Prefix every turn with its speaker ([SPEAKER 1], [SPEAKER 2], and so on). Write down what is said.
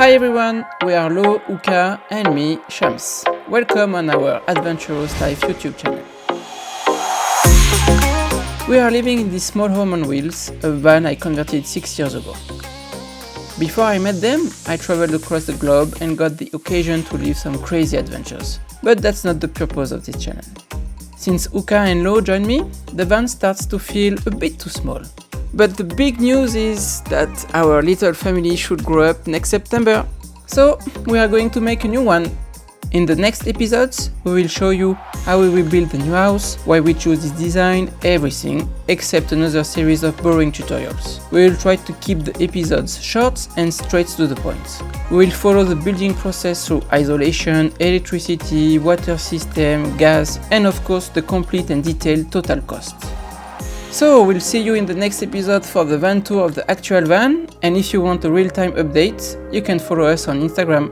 [SPEAKER 1] Hi everyone, we are Lo, Uka and me, Shams. Welcome on our adVANturous live YouTube channel. We are living in this small home on wheels, a van I converted 6 years ago. Before I met them, I traveled across the globe and got the occasion to live some crazy adventures. But that's not the purpose of this channel. Since Uka and Lo joined me, the van starts to feel a bit too small. But the big news is that our little family should grow up next September. So we are going to make a new one. In the next episodes, we will show you how we will build the new house, why we choose this design, everything, except another series of boring tutorials. We will try to keep the episodes short and straight to the point. We will follow the building process through isolation, electricity, water system, gas, and of course the complete and detailed total cost. So we'll see you in the next episode for the van tour of the actual van, and if you want a real-time update, you can follow us on Instagram.